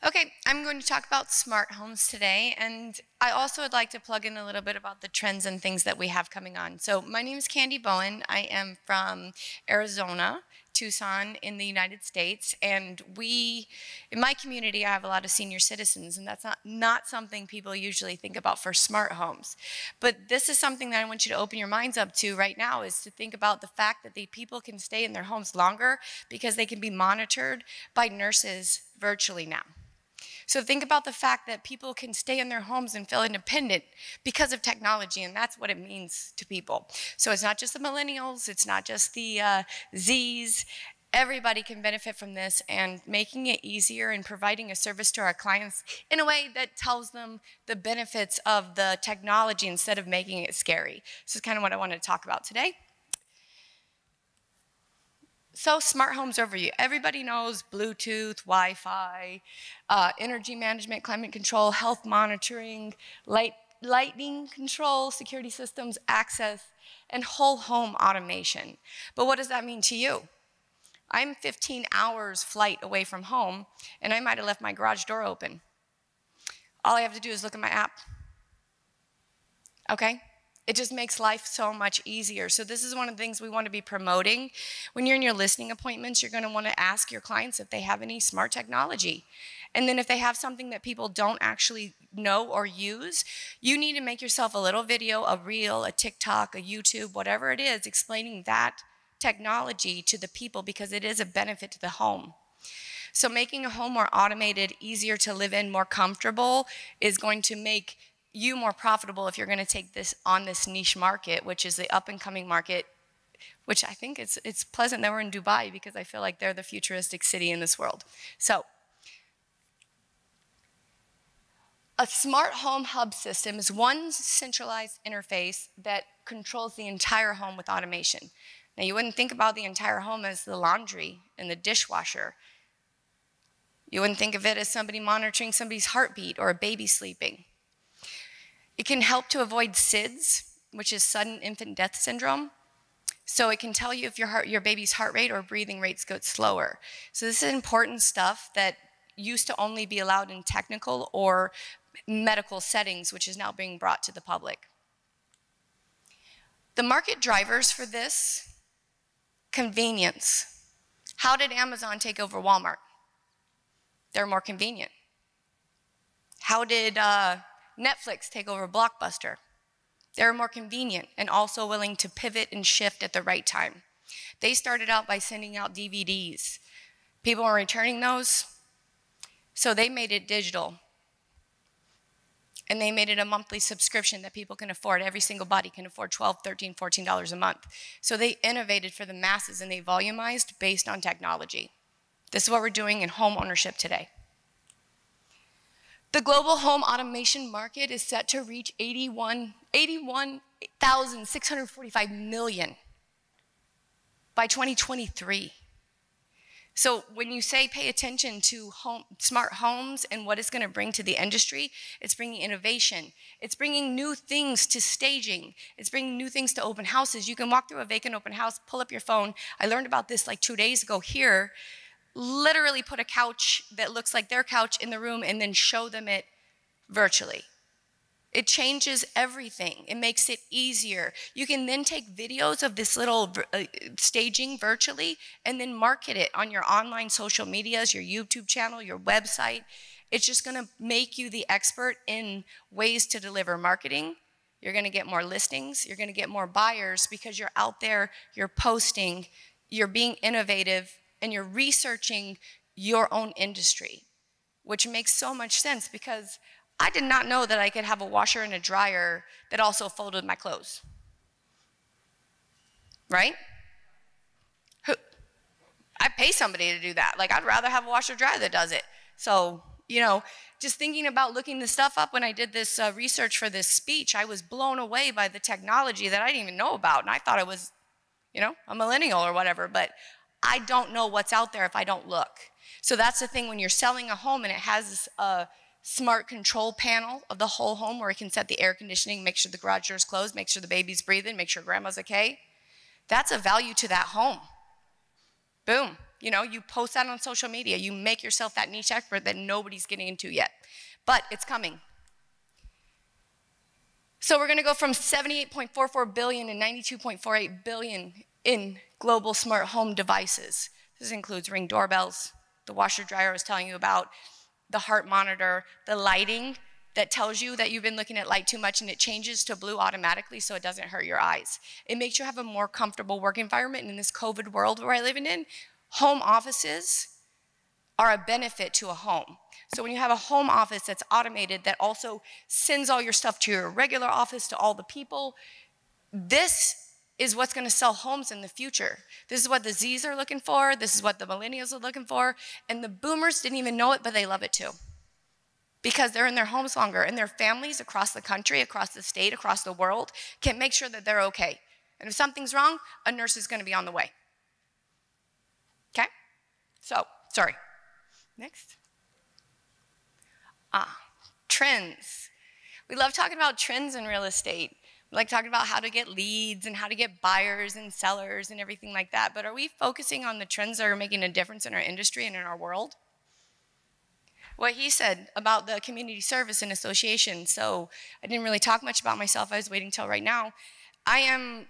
Okay, I'm going to talk about smart homes today, and I also would like to plug in a little bit about the trends and things that we have coming on. So my name is Candy Bowen. I am from Arizona, Tucson in the United States, and in my community, I have a lot of senior citizens, and that's not something people usually think about for smart homes. But this is something that I want you to open your minds up to right now, is to think about the fact that the people can stay in their homes longer because they can be monitored by nurses virtually now. So think about the fact that people can stay in their homes and feel independent because of technology, and that's what it means to people. So it's not just the millennials, it's not just the Zs. Everybody can benefit from this, and making it easier and providing a service to our clients in a way that tells them the benefits of the technology instead of making it scary. This is kind of what I want to talk about today. So smart homes overview. Everybody knows Bluetooth, Wi-Fi, energy management, climate control, health monitoring, lighting control, security systems, access, and whole home automation. But what does that mean to you? I'm 15 hours flight away from home, and I might have left my garage door open. All I have to do is look at my app. Okay? It just makes life so much easier. So this is one of the things we want to be promoting. When you're in your listing appointments, you're going to want to ask your clients if they have any smart technology. And then if they have something that people don't actually know or use, you need to make yourself a little video, a reel, a TikTok, a YouTube, whatever it is, explaining that technology to the people, because it is a benefit to the home. So making a home more automated, easier to live in, more comfortable is going to make you more profitable if you're going to take this on this niche market, which is the up and coming market, which I think it's pleasant that we're in Dubai, because I feel like they're the futuristic city in this world. So a smart home hub system is one centralized interface that controls the entire home with automation. Now, you wouldn't think about the entire home as the laundry and the dishwasher. You wouldn't think of it as somebody monitoring somebody's heartbeat or a baby sleeping. It can help to avoid SIDS, which is sudden infant death syndrome. So it can tell you if your baby's heart rate or breathing rates go slower. So this is important stuff that used to only be allowed in technical or medical settings, which is now being brought to the public. The market drivers for this: convenience. How did Amazon take over Walmart? They're more convenient. How did Netflix take over Blockbuster? They're more convenient and also willing to pivot and shift at the right time. They started out by sending out DVDs. People were returning those, so they made it digital. And they made it a monthly subscription that people can afford. Every single body can afford $12, $13, $14 a month. So they innovated for the masses, and they volumized based on technology. This is what we're doing in home ownership today. The global home automation market is set to reach 81,645 million by 2023. So when you say pay attention to smart homes and what it's going to bring to the industry, it's bringing innovation. It's bringing new things to staging. It's bringing new things to open houses. You can walk through a vacant open house, pull up your phone. I learned about this like 2 days ago here. Literally put a couch that looks like their couch in the room and then show them it virtually. It changes everything. It makes it easier. You can then take videos of this little staging virtually and then market it on your online social medias, your YouTube channel, your website. It's just going to make you the expert in ways to deliver marketing. You're going to get more listings. You're going to get more buyers because you're out there, you're posting, you're being innovative, and you're researching your own industry, which makes so much sense, because I did not know that I could have a washer and a dryer that also folded my clothes. Right? I pay somebody to do that. Like, I'd rather have a washer dryer that does it. So, you know, just thinking about looking this stuff up when I did this research for this speech, I was blown away by the technology that I didn't even know about. And I thought I was, you know, a millennial or whatever, but I don't know what's out there if I don't look. So that's the thing when you're selling a home and it has a smart control panel of the whole home where it can set the air conditioning, make sure the garage door is closed, make sure the baby's breathing, make sure grandma's okay. That's a value to that home. Boom. You know, you post that on social media. You make yourself that niche expert that nobody's getting into yet. But it's coming. So we're going to go from 78.44 billion and 92.48 billion in global smart home devices. This includes Ring doorbells, the washer dryer I was telling you about, the heart monitor, the lighting that tells you that you've been looking at light too much and it changes to blue automatically so it doesn't hurt your eyes. It makes you have a more comfortable work environment. And in this COVID world we're living in, home offices are a benefit to a home. So when you have a home office that's automated that also sends all your stuff to your regular office, to all the people, this is what's going to sell homes in the future. This is what the Zs are looking for. This is what the millennials are looking for. And the boomers didn't even know it, but they love it too. Because they're in their homes longer and their families across the country, across the state, across the world can make sure that they're okay. And if something's wrong, a nurse is going to be on the way. Okay? So, sorry. Next. Trends. We love talking about trends in real estate. We like talking about how to get leads and how to get buyers and sellers and everything like that. But are we focusing on the trends that are making a difference in our industry and in our world? What he said about the community service and association. So I didn't really talk much about myself. I was waiting till right now. I am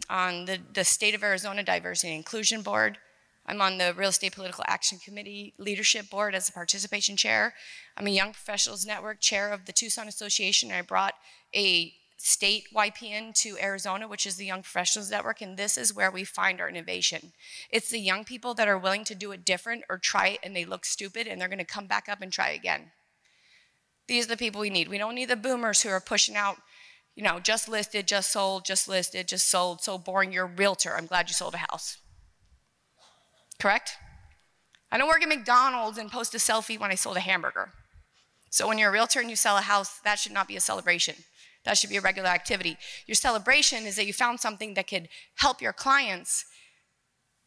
on the State of Arizona Diversity and Inclusion Board. I'm on the Real Estate Political Action Committee Leadership Board as a participation chair. I'm a Young Professionals Network chair of the Tucson Association. I brought a state YPN to Arizona, which is the Young Professionals Network, and this is where we find our innovation. It's the young people that are willing to do it different or try it and they look stupid and they're gonna come back up and try again. These are the people we need. We don't need the boomers who are pushing out, you know, just listed, just sold, just listed, just sold, so boring, you're a realtor, I'm glad you sold a house. Correct? I don't work at McDonald's and post a selfie when I sold a hamburger. So when you're a realtor and you sell a house, that should not be a celebration. That should be a regular activity. Your celebration is that you found something that could help your clients.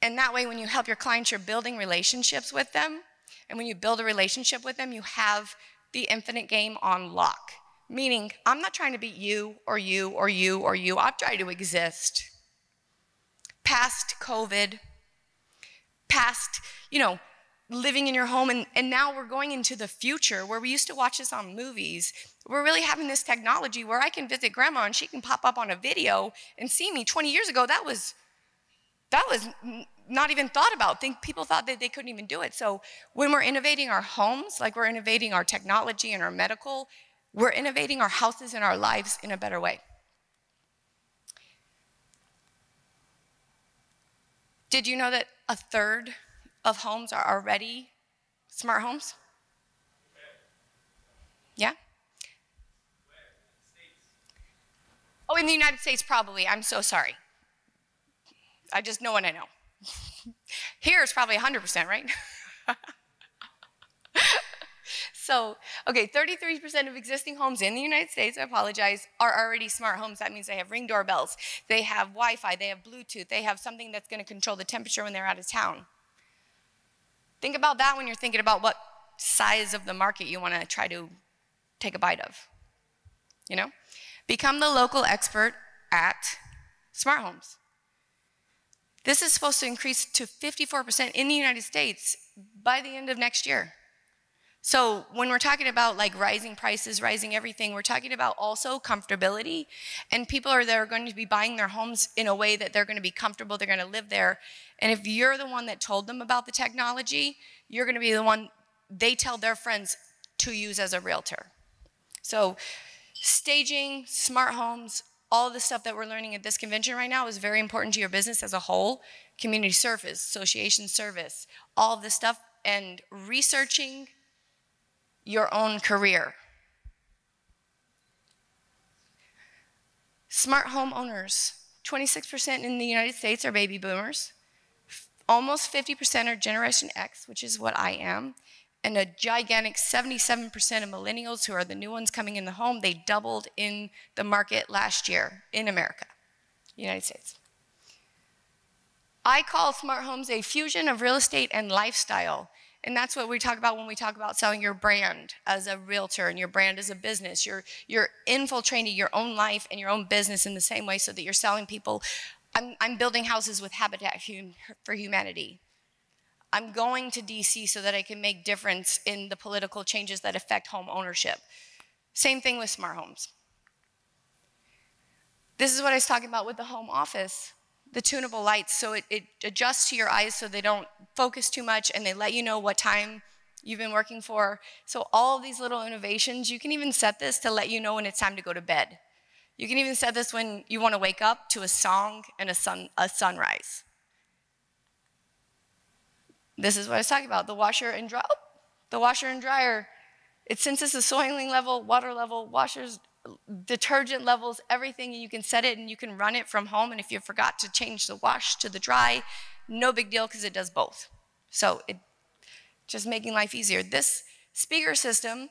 And that way, when you help your clients, you're building relationships with them. And when you build a relationship with them, you have the infinite game on lock. Meaning, I'm not trying to beat you or you or you or you. I'm trying to exist. Past COVID, past, you know, living in your home, and now we're going into the future where we used to watch this on movies. We're really having this technology where I can visit grandma and she can pop up on a video and see me. 20 years ago, that was not even thought about. People thought that they couldn't even do it. So when we're innovating our homes, like we're innovating our technology and our medical, we're innovating our houses and our lives in a better way. Did you know that a third of homes are already smart homes? Yeah? Oh, in the United States, probably. I'm so sorry. I just know what I know. Here it's probably 100%, right? So, okay, 33% of existing homes in the United States, I apologize, are already smart homes. That means they have Ring doorbells, they have Wi-Fi, they have Bluetooth, they have something that's going to control the temperature when they're out of town. Think about that when you're thinking about what size of the market you want to try to take a bite of. You know? Become the local expert at smart homes. This is supposed to increase to 54% in the United States by the end of next year. So when we're talking about like rising prices, rising everything, we're talking about also comfortability. And people are going to be buying their homes in a way that they're going to be comfortable, they're going to live there. And if you're the one that told them about the technology, you're going to be the one they tell their friends to use as a realtor. So staging, smart homes, all of the stuff that we're learning at this convention right now is very important to your business as a whole. Community service, association service, all of this stuff, and researching your own career. Smart home owners, 26% in the United States are baby boomers. Almost 50% are Generation X, which is what I am. And a gigantic 77% of millennials, who are the new ones coming in the home, they doubled in the market last year in America, United States. I call smart homes a fusion of real estate and lifestyle. And that's what we talk about when we talk about selling your brand as a realtor and your brand as a business. You're infiltrating your own life and your own business in the same way so that you're selling people. I'm building houses with Habitat for Humanity. I'm going to DC so that I can make difference in the political changes that affect home ownership. Same thing with smart homes. This is what I was talking about with the home office, the tunable lights. So it adjusts to your eyes so they don't focus too much, and they let you know what time you've been working for. So all of these little innovations, you can even set this to let you know when it's time to go to bed. You can even set this when you want to wake up to a song and a sunrise. This is what I was talking about, the washer and dryer. It senses the soiling level, water level, washers, detergent levels, everything. You can set it and you can run it from home. And if you forgot to change the wash to the dry, no big deal because it does both. So it just making life easier. This speaker system,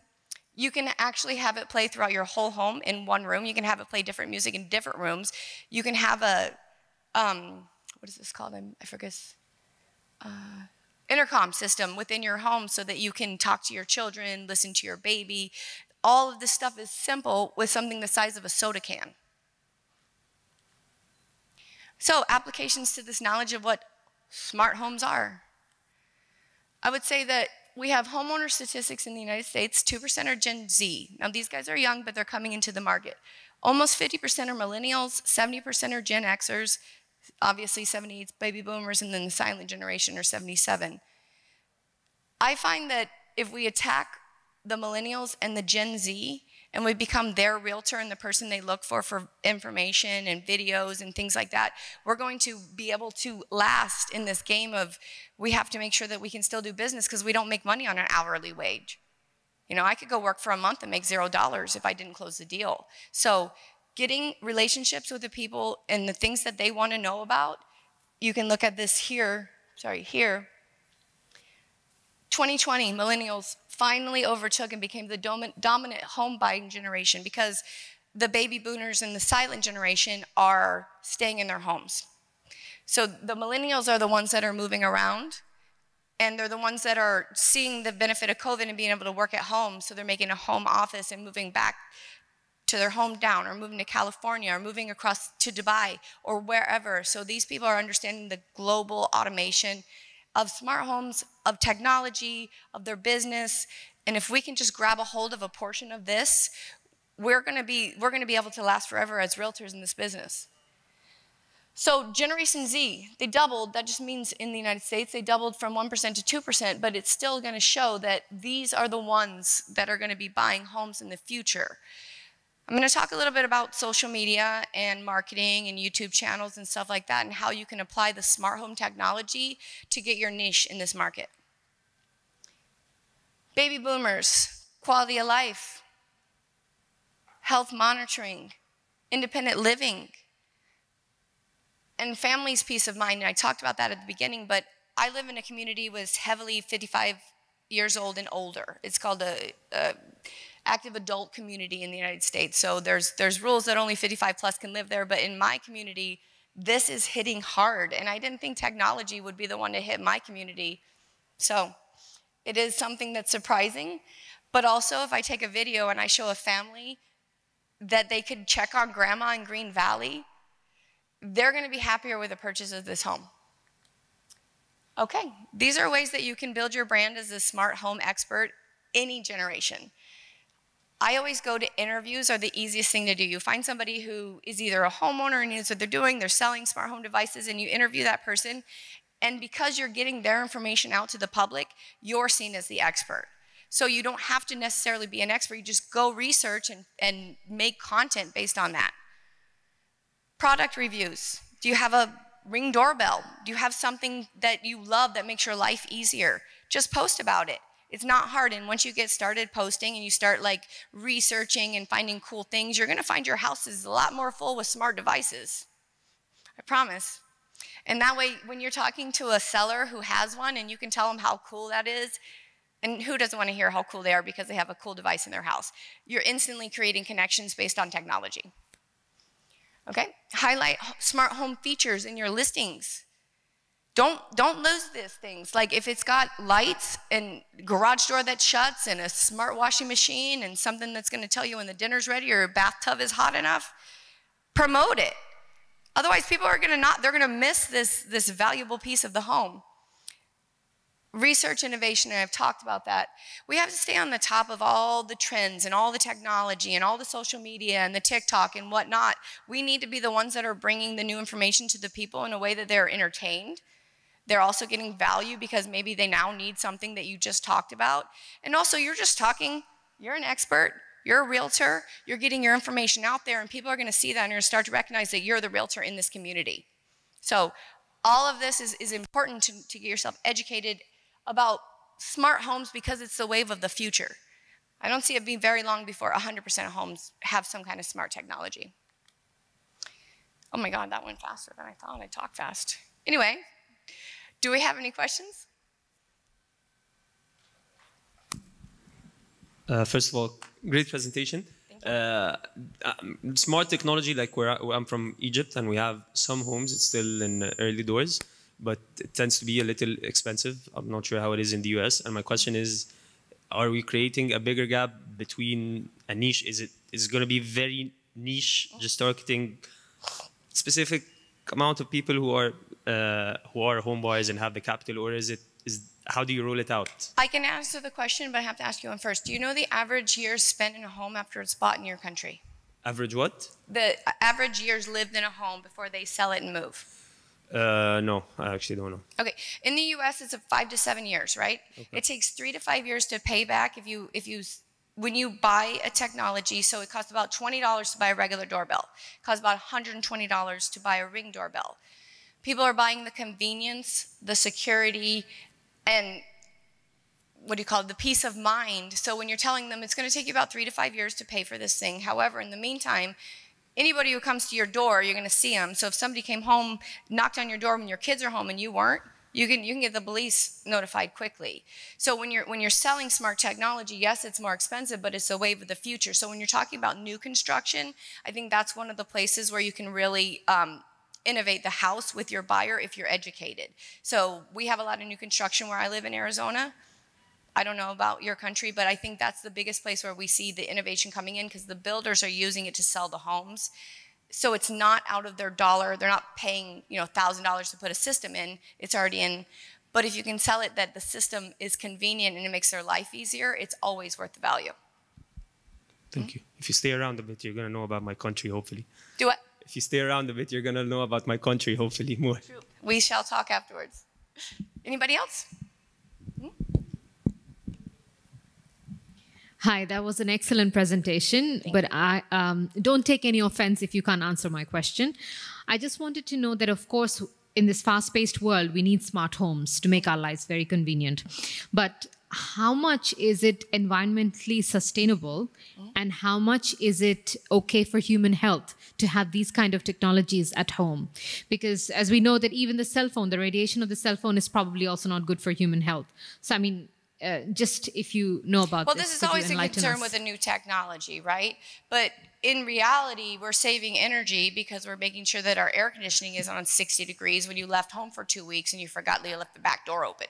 you can actually have it play throughout your whole home in one room. You can have it play different music in different rooms. You can have a, what is this called? I forget. Intercom system within your home so that you can talk to your children, listen to your baby. All of this stuff is simple with something the size of a soda can. So applications to this knowledge of what smart homes are. I would say that we have homeowner statistics in the United States, 2% are Gen Z. Now these guys are young, but they're coming into the market. Almost 50% are millennials, 70% are Gen Xers, obviously 78 baby boomers, and then the silent generation are 77. I find that if we attack the millennials and the Gen Z and we become their realtor and the person they look for information and videos and things like that, we're going to be able to last in this game of we have to make sure that we can still do business because we don't make money on an hourly wage. You know, I could go work for a month and make $0 if I didn't close the deal. So getting relationships with the people and the things that they want to know about, you can look at this here. 2020, millennials finally overtook and became the dominant home buying generation because the baby boomers and the silent generation are staying in their homes. So the millennials are the ones that are moving around, and they're the ones that are seeing the benefit of COVID and being able to work at home. So they're making a home office and moving back to their hometown, or moving to California, or moving across to Dubai, or wherever. So these people are understanding the global automation of smart homes, of technology, of their business. And if we can just grab a hold of a portion of this, we're gonna be able to last forever as realtors in this business. So Generation Z, they doubled. That just means in the United States, they doubled from 1% to 2%, but it's still gonna show that these are the ones that are gonna be buying homes in the future. I'm going to talk a little bit about social media and marketing and YouTube channels and stuff like that, and how you can apply the smart home technology to get your niche in this market. Baby boomers, quality of life, health monitoring, independent living, and family's peace of mind. And I talked about that at the beginning, but I live in a community with heavily 55 years old and older. It's called a active adult community in the United States. So there's rules that only 55 plus can live there, but in my community, this is hitting hard. And I didn't think technology would be the one to hit my community. So it is something that's surprising, but also if I take a video and I show a family that they could check on grandma in Green Valley, they're gonna be happier with the purchase of this home. Okay, these are ways that you can build your brand as a smart home expert any generation. I always go to interviews are the easiest thing to do. You find somebody who is either a homeowner and knows what they're doing, they're selling smart home devices, and you interview that person. And because you're getting their information out to the public, you're seen as the expert. So you don't have to necessarily be an expert. You just go research and make content based on that. Product reviews. Do you have a Ring doorbell? Do you have something that you love that makes your life easier? Just post about it. It's not hard, and once you get started posting and you start like researching and finding cool things, you're gonna find your house is a lot more full with smart devices. I promise. And that way, when you're talking to a seller who has one and you can tell them how cool that is, and who doesn't want to hear how cool they are because they have a cool device in their house, you're instantly creating connections based on technology. Okay? Highlight smart home features in your listings. Don't lose these things. Like if it's got lights and garage door that shuts and a smart washing machine and something that's gonna tell you when the dinner's ready or your bathtub is hot enough, promote it. Otherwise people are they're gonna miss this valuable piece of the home. research innovation, and I've talked about that. We have to stay on the top of all the trends and all the technology and all the social media and the TikTok and whatnot. We need to be the ones that are bringing the new information to the people in a way that they're entertained. They're also getting value because maybe they now need something that you just talked about. And also, you're just talking, you're an expert, you're a realtor, you're getting your information out there, and people are going to see that and you're going to start to recognize that you're the realtor in this community. So all of this is important to get yourself educated about smart homes because it's the wave of the future. I don't see it being very long before 100% of homes have some kind of smart technology. Oh my God, that went faster than I thought. I talk fast. Anyway, do we have any questions? First of all, great presentation. Smart technology, like where I'm from Egypt, and we have some homes, it's still in early doors, but it tends to be a little expensive. I'm not sure how it is in the US. And my question is, are we creating a bigger gap between a niche? Is it going to be very niche, just targeting specific amount of people who are home buyers and have the capital, or how do you roll it out? I can answer the question, but I have to ask you one first. Do you know the average years spent in a home after it's bought in your country? Average what? The average years lived in a home before they sell it and move. No, I actually don't know. Okay, in the U.S. it's 5 to 7 years, right? Okay. It takes 3 to 5 years to pay back when you buy a technology. So it costs about $20 to buy a regular doorbell. It costs about $120 to buy a Ring doorbell. People are buying the convenience, the security, and the peace of mind. So when you're telling them it's going to take you about 3 to 5 years to pay for this thing. However, in the meantime, anybody who comes to your door, you're going to see them. So if somebody came home, knocked on your door when your kids are home and you weren't, you can get the police notified quickly. So when you're selling smart technology, yes, it's more expensive, but it's a wave of the future. So when you're talking about new construction, I think that's one of the places where you can really innovate the house with your buyer if you're educated. So we have a lot of new construction where I live in Arizona. I don't know about your country, but I think that's the biggest place where we see the innovation coming in because the builders are using it to sell the homes. So it's not out of their dollar. They're not paying, $1,000 to put a system in. It's already in. But if you can sell it that the system is convenient and it makes their life easier, it's always worth the value. Thank you. If you stay around a bit, you're going to know about my country, hopefully. Do what? If you stay around a bit, you're going to know about my country, hopefully, more. True. We shall talk afterwards. Anybody else? Hi, that was an excellent presentation, but I don't take any offense if you can't answer my question. I just wanted to know that, of course, in this fast-paced world, we need smart homes to make our lives very convenient. But how much is it environmentally sustainable, and how much is it okay for human health to have these kind of technologies at home? Because as we know that even the cell phone, the radiation of the cell phone is probably also not good for human health. So, I mean, just if you know about this. Well, this is always a concern with a new technology, right? But in reality, we're saving energy because we're making sure that our air conditioning is on 60 degrees when you left home for 2 weeks and you forgot you left the back door open.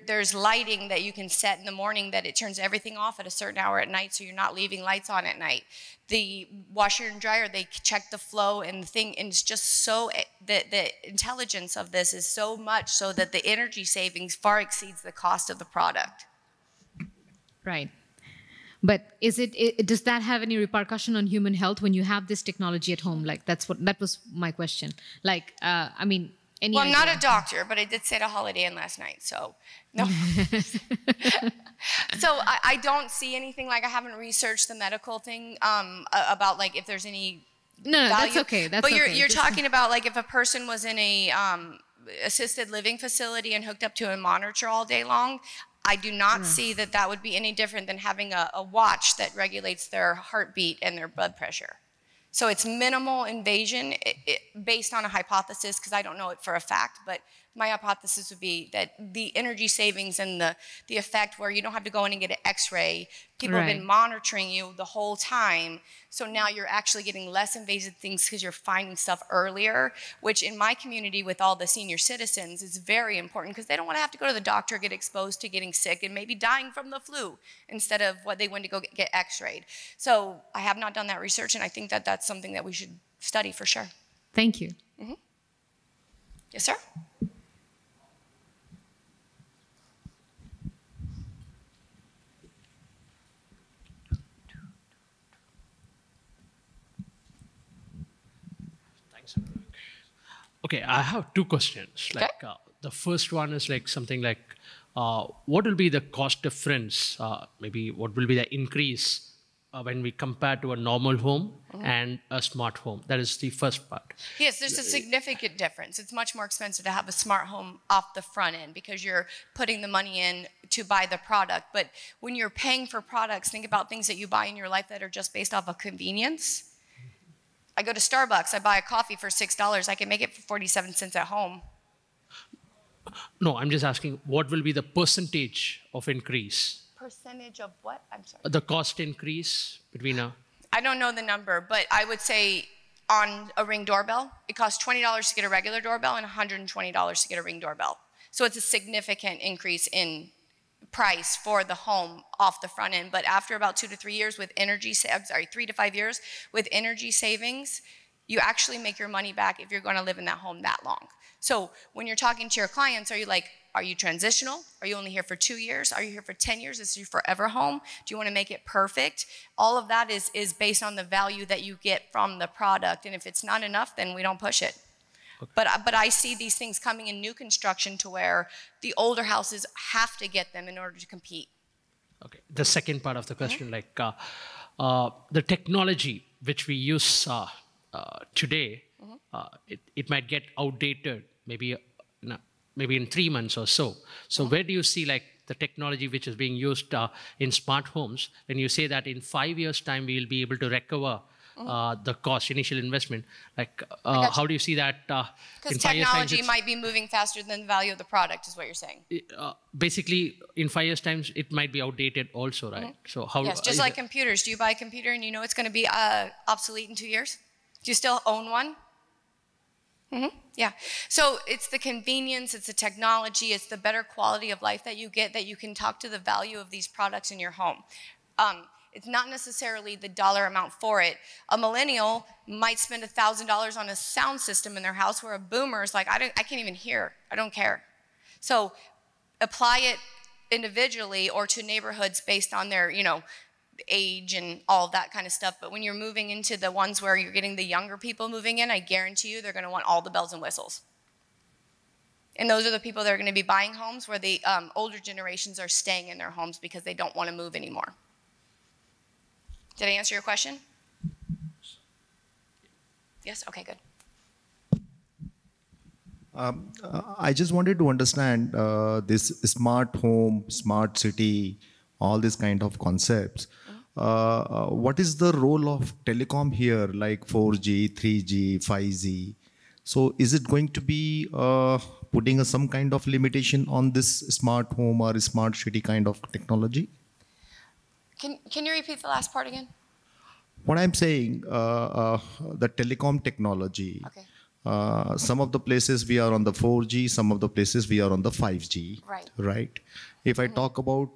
There's lighting that you can set in the morning that it turns everything off at a certain hour at night so you're not leaving lights on at night. The washer and dryer, they check the flow and the thing, and it's just so, the intelligence of this is so much so that the energy savings far exceeds the cost of the product. Right. But does that have any repercussion on human health when you have this technology at home? Like, that was my question. Like, I mean, well, I'm not a doctor, but I did stay at a Holiday Inn last night, so no. So I don't see anything, like I haven't researched the medical thing about like if there's any value. That's okay. But you're talking about like if a person was in a assisted living facility and hooked up to a monitor all day long, I do not see that would be any different than having a watch that regulates their heartbeat and their blood pressure. So it's minimal invasion based on a hypothesis, because I don't know it for a fact, but my hypothesis would be that the energy savings and the effect where you don't have to go in and get an x-ray, people have been monitoring you the whole time, so now you're actually getting less invasive things because you're finding stuff earlier, which in my community with all the senior citizens is very important because they don't want to have to go to the doctor, get exposed to getting sick and maybe dying from the flu instead of what they went to go get x-rayed. So I have not done that research, and I think that that's something that we should study for sure. Thank you. Yes, sir? Thanks. Okay, I have two questions. Okay. The first one is like something like, what will be the cost difference? Maybe what will be the increase when we compare to a normal home and a smart home? That is the first part. Yes, there's a significant difference. It's much more expensive to have a smart home off the front end because you're putting the money in to buy the product. But when you're paying for products, think about things that you buy in your life that are just based off of convenience. I go to Starbucks, I buy a coffee for $6. I can make it for 47 cents at home. No, I'm just asking, what will be the percentage of increase? Percentage of what? I'm sorry. The cost increase between a... I don't know the number, but I would say on a Ring doorbell, it costs $20 to get a regular doorbell and $120 to get a Ring doorbell. So it's a significant increase in price for the home off the front end. But after about 2 to 3 years with energy, 3 to 5 years with energy savings, you actually make your money back if you're going to live in that home that long. So when you're talking to your clients, are you like, are you transitional? Are you only here for 2 years? Are you here for 10 years? Is this your forever home? Do you want to make it perfect? All of that is based on the value that you get from the product. And if it's not enough, then we don't push it. Okay. But I see these things coming in new construction to where the older houses have to get them in order to compete. Okay. The second part of the question, the technology which we use today, it might get outdated maybe in 3 months or so. So where do you see like the technology which is being used in smart homes, when you say that in 5 years' time we will be able to recover the cost, initial investment, like how do you see that because technology might be moving faster than the value of the product is what you're saying. Basically, in 5 years' time, it might be outdated also, right? So how? Yes, just like computers. Do you buy a computer and you know it's going to be obsolete in 2 years? Do you still own one? Yeah. So it's the convenience, it's the technology, it's the better quality of life that you get, that you can talk to the value of these products in your home. It's not necessarily the dollar amount for it. A millennial might spend $1,000 on a sound system in their house, where a boomer is like, I can't even hear. I don't care. So apply it individually or to neighborhoods based on their, age and all of that kind of stuff. But when you're moving into the ones where you're getting the younger people moving in, I guarantee you they're going to want all the bells and whistles. And those are the people that are going to be buying homes, where the older generations are staying in their homes because they don't want to move anymore. Did I answer your question? Yes? Okay, good. I just wanted to understand this smart home, smart city, all these kind of concepts. What is the role of telecom here, like 4G, 3G, 5G? So is it going to be putting some kind of limitation on this smart home or smart city kind of technology? Can you repeat the last part again? What I'm saying, the telecom technology. Okay. Some of the places we are on the 4G, some of the places we are on the 5G. Right. Right. If I talk about,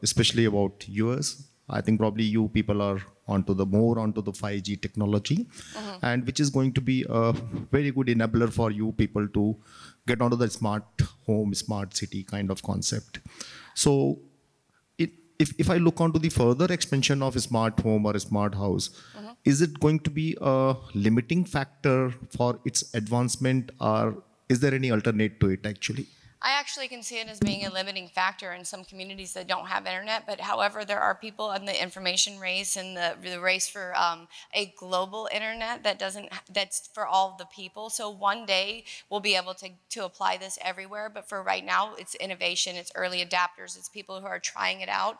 especially about US, I think probably you people are onto the 5G technology, and which is going to be a very good enabler for you people to get onto the smart home, smart city kind of concept. So if I look onto the further expansion of a smart home or a smart house, is it going to be a limiting factor for its advancement, or is there any alternate to it actually? I actually can see it as being a limiting factor in some communities that don't have internet, but however, there are people in the information race and the race for a global internet that's for all the people. So one day we'll be able to apply this everywhere, but for right now, it's innovation, it's early adapters, it's people who are trying it out.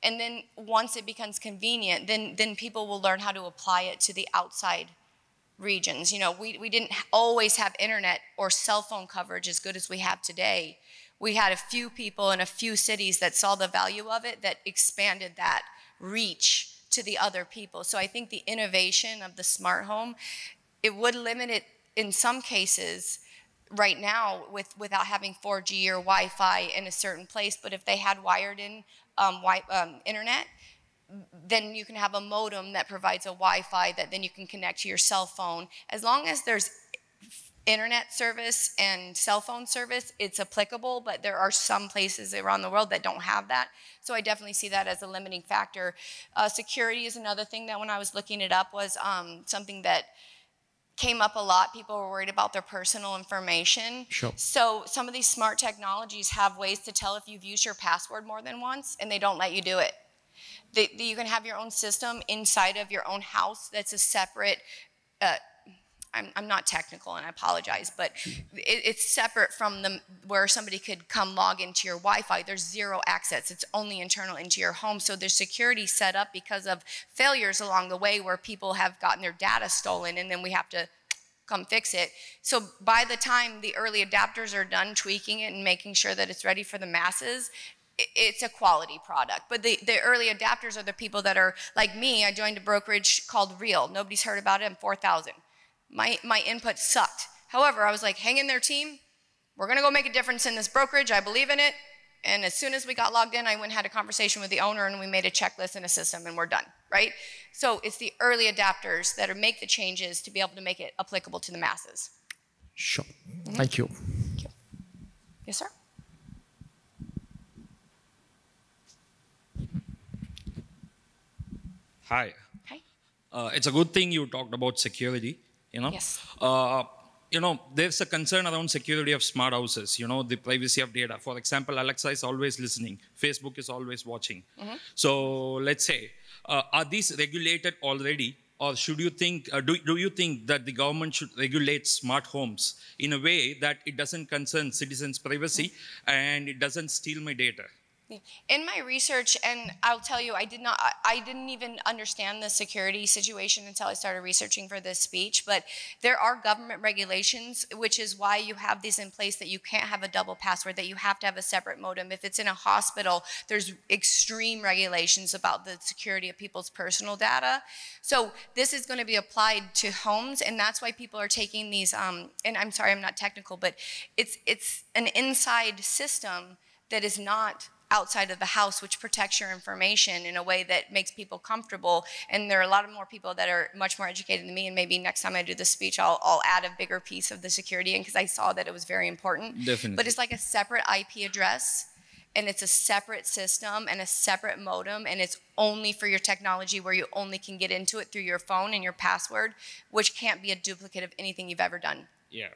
And then once it becomes convenient, then people will learn how to apply it to the outside regions. We didn't always have internet or cell phone coverage as good as we have today. We had a few people in a few cities that saw the value of it, that expanded that reach to the other people. So I think the innovation of the smart home, it would limit it in some cases right now without having 4G or Wi-Fi in a certain place. But if they had wired in internet, then you can have a modem that provides a Wi-Fi that then you can connect to your cell phone. As long as there's internet service and cell phone service, it's applicable, but there are some places around the world that don't have that. So I definitely see that as a limiting factor. Security is another thing that when I was looking it up was something that came up a lot. People were worried about their personal information. Sure. So some of these smart technologies have ways to tell if you've used your password more than once, and they don't let you do it. You can have your own system inside of your own house that's a separate, I'm not technical and I apologize, but it's separate from where somebody could come log into your Wi-Fi. There's zero access. It's only internal into your home. So there's security set up because of failures along the way where people have gotten their data stolen and then we have to come fix it. So by the time the early adapters are done tweaking it and making sure that it's ready for the masses, it's a quality product. But the early adapters are the people that are like me. I joined a brokerage called Real. Nobody's heard about it. I'm 4,000. My input sucked. However, I was like, hang in there, team. We're going to go make a difference in this brokerage. I believe in it. And as soon as we got logged in, I went and had a conversation with the owner, and we made a checklist and a system, and we're done, right? So it's the early adapters that make the changes to be able to make it applicable to the masses. Sure. Thank you. Thank you. Yes, sir? Hi. Hi. It's a good thing you talked about security, Yes. There's a concern around security of smart houses, the privacy of data. For example, Alexa is always listening. Facebook is always watching. So let's say, are these regulated already? Or should you think, do you think that the government should regulate smart homes in a way that it doesn't concern citizens' privacy and it doesn't steal my data? In my research, and I'll tell you, I didn't even understand the security situation until I started researching for this speech, but there are government regulations, which is why you have these in place that you can't have a double password, that you have to have a separate modem. If it's in a hospital, there's extreme regulations about the security of people's personal data. So this is going to be applied to homes, and that's why people are taking these, and I'm sorry, I'm not technical, but it's an inside system that is not outside of the house, which protects your information in a way that makes people comfortable. And there are a lot of more people that are much more educated than me, and maybe next time I do the speech, I'll add a bigger piece of the security in, because I saw that it was very important. Definitely. But it's like a separate IP address, and it's a separate system and a separate modem, and it's only for your technology, where you only can get into it through your phone and your password, which can't be a duplicate of anything you've ever done. Yeah.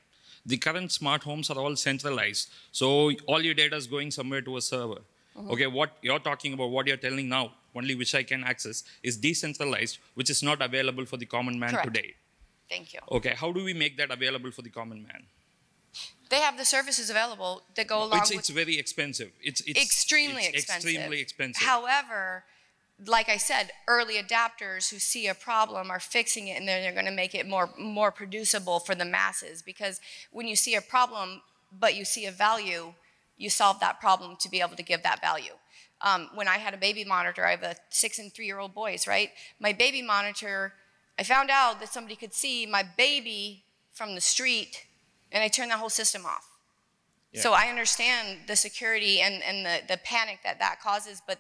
The current smart homes are all centralized. So all your data is going somewhere to a server. Okay, what you're talking about, what you're telling now, only which I can access, is decentralized, which is not available for the common man Correct. today. Thank you. Okay, how do we make that available for the common man? They have the services available that go along with... It's very expensive. It's extremely expensive. Extremely expensive. However, like I said, early adapters who see a problem are fixing it, and then they're going to make it more producible for the masses. Because when you see a problem, but you see a value, you solve that problem to be able to give that value. When I had a baby monitor, I have a 6- and 3-year-old boys, right? My baby monitor, I found out that somebody could see my baby from the street, and I turned that whole system off. Yeah. So I understand the security and the panic that causes, but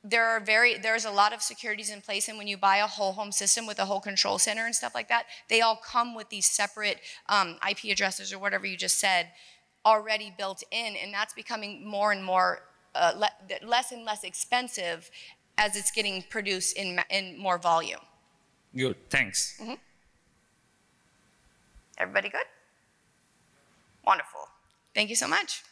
there's a lot of securities in place, and when you buy a whole home system with a whole control center and stuff like that, they all come with these separate IP addresses or whatever you just said, already built in, and that's becoming more and more, less and less expensive as it's getting produced in more volume. Good, thanks. Everybody good? Wonderful. Thank you so much.